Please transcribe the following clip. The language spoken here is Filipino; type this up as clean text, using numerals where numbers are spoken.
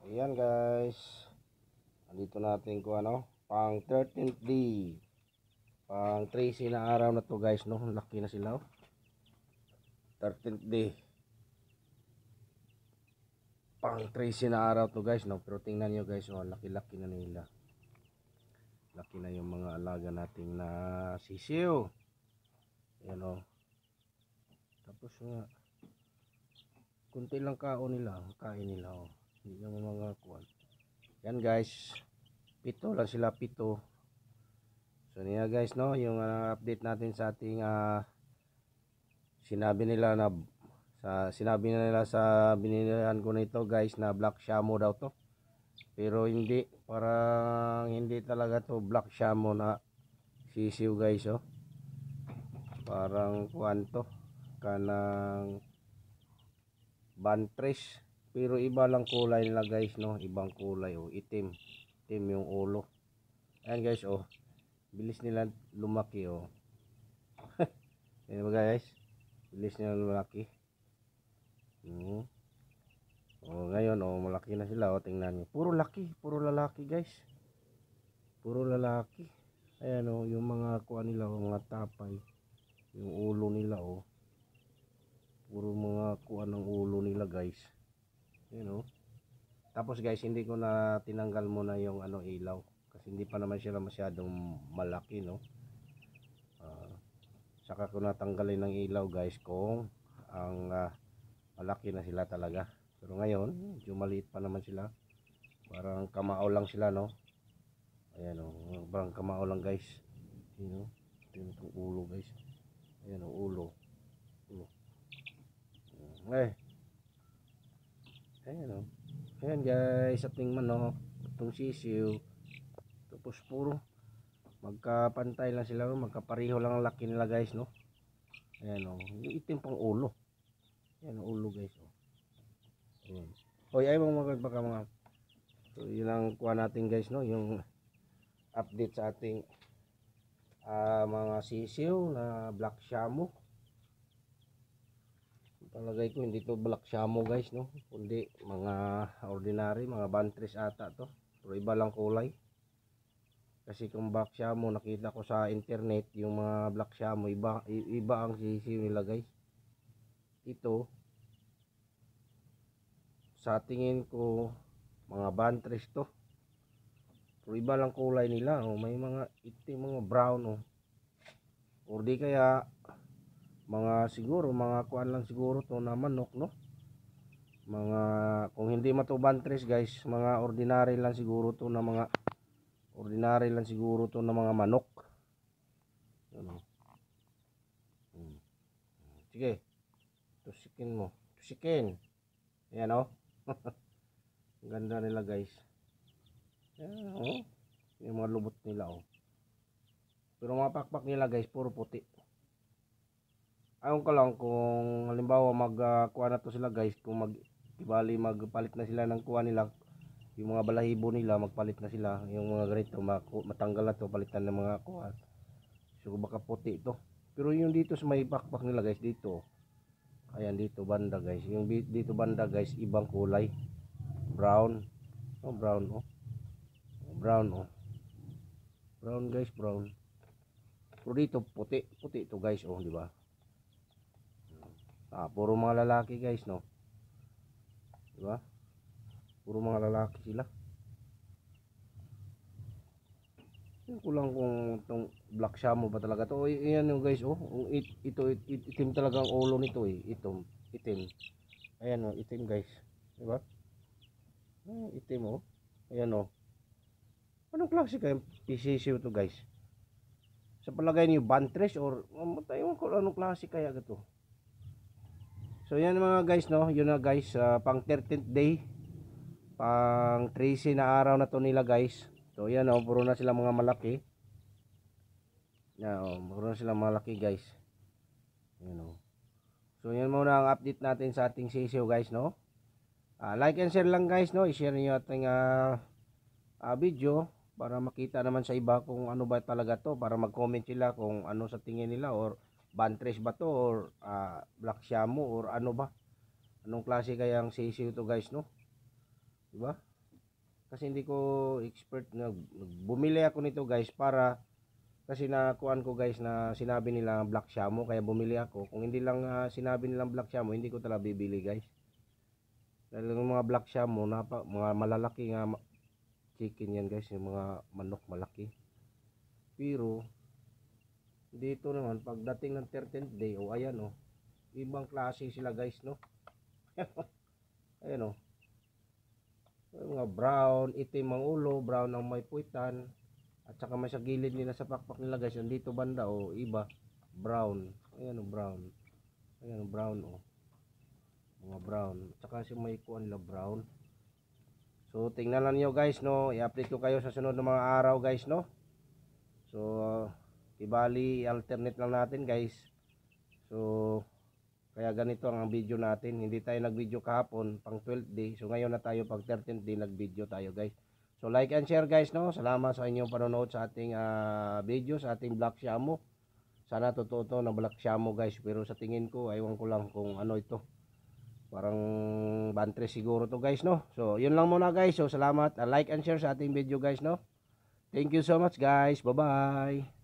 Ayan guys, andito natin ko pang 13th day, pang 13 na araw na to guys, no. Laki na sila, 13th day, pang 13 na araw to guys, no. Pero tingnan nyo guys, laki-laki na nila. Laki na yung mga alaga nating na sisiw. Ayan tapos nga kunti lang kain nila, hindi naman mga kuwan. Yan guys, pito lang sila, pito. So niya guys, no, yung update natin sa ating sinabi nila sa binilihan ko nito guys, na black shamo daw to. Pero hindi, parang hindi talaga to black shamo na sisiw guys, parang kuanto kanang bantres, pero iba lang kulay nila guys, no. Ibang kulay, itim yung ulo. Ayan guys, bilis nila lumaki, Ayan ba guys, bilis nila lumaki. Ngayon malaki na sila, tingnan niyo, puro lalaki guys, puro lalaki. Ayan yung mga kuha nila, mga tapay, yung ulo nila, puro mga kuha ng ulo nila guys. Ayan tapos guys, hindi ko na tinanggal muna yung ilaw kasi hindi pa naman sila masyadong malaki, no. Saka ko natanggalin ng ilaw guys kung ang malaki na sila talaga. Pero ngayon medyo maliit pa naman sila, parang kamao lang sila, no. Ayan parang kamao lang guys. Ito yung ulo guys. Ayan ulo. Ayan guys, ating manok, itong sisiw. Tapos puro magkapantay lang sila, magkapareho lang ang laki nila guys, no. Ayan yung itim pang ulo. Ayan ulo guys, Ayan. Ay mga baka mga. So yun ang kuha natin guys, no, yung update sa ating mga sisiw na black shamo. Palagay ko hindi to black shamo guys, no, kundi mga ordinary, mga bantres ata to, pero iba lang kulay. Kasi kung black shamo nakita ko sa internet, yung mga black shamo iba ang sisiw nila guys. Ito sa tingin ko mga bantres to, pero iba lang kulay nila, may mga itim, mga brown, or di kaya mga siguro mga kuan lang siguro to na manok, no. Mga kung hindi bantres guys, mga ordinary lang siguro to na mga manok. Sige, tusikin mo, tusikin. Ayan ganda nila guys. Ayan yung mga lubot nila, pero mga pakpak nila guys puro puti. Ayaw ko lang kung halimbawa kuha na to sila guys, kung ibali magpalit na sila ng kuha nila, yung mga balahibo nila magpalit na sila, yung mga ganito matanggal na to, palitan ng mga kuha. So baka puti ito, pero yung dito sa may pakpak nila guys, dito ayan dito banda guys, yung dito banda guys ibang kulay, brown, brown guys, brown. Pero dito puti ito guys, di ba? Puro mga lalaki guys, no, di ba? Puro mga lalaki sila. Yung kulang kung itong black shamo ba talaga to. Ayan yung guys, itim talaga ang ulo nito, itim. Ayan itim guys, di ba? Itim, ayan anong klase kayong PCC to guys? Sa palagay niyo bantres or tayo ko anong klase kaya gato? So yan mga guys, no, yun na guys, pang 13th day, pang 13 na araw na to nila guys. So yan puro na sila mga malaki. Puro na sila malaki guys. Yan So yan muna ang update natin sa ating sisiw guys, no. Like and share lang guys, no, i-share niyo ating video para makita naman sa iba kung ano ba talaga to, para mag-comment sila kung ano sa tingin nila, or bantres ba to, or black shamo, or ano ba, anong klase kayang sisiw to guys, no, diba? kasi hindi ko expert. Bumili ako nito guys para kasi nakuan ko guys na sinabi nila black shamo kaya bumili ako. Kung hindi lang sinabi nilang black shamo, hindi ko talaga bibili guys. Dahil yung mga black shamo, mga malalaki nga chicken yan guys, yung mga manok malaki. Pero dito naman pagdating ng 13th day, ayan ibang klase sila guys, no. Ayan mga brown, itim ang ulo, brown ang may puwitan, at saka may sa gilid nila sa pakpak nila guys, yung dito banda iba, brown. Ayan brown. Ayan brown mga brown, at saka si may kuan nila brown. So tingnan lang niyo guys, no, i-update ko kayo sa sunod na mga araw guys, no. So ibali alternate lang natin guys. So kaya ganito ang video natin. Hindi tayo nag-video kahapon pang 12th day. So ngayon na tayo pag 13th day nag-video tayo guys. So like and share guys, no. Salamat sa inyong panonood sa ating video, sa ating Black Shamo. Sana totoo to na Black Shamo guys. Pero sa tingin ko, aywan ko lang kung ano ito. Parang bantre siguro to guys, no. So yun lang muna guys. So salamat. Like and share sa ating video guys, no. Thank you so much guys. Bye bye.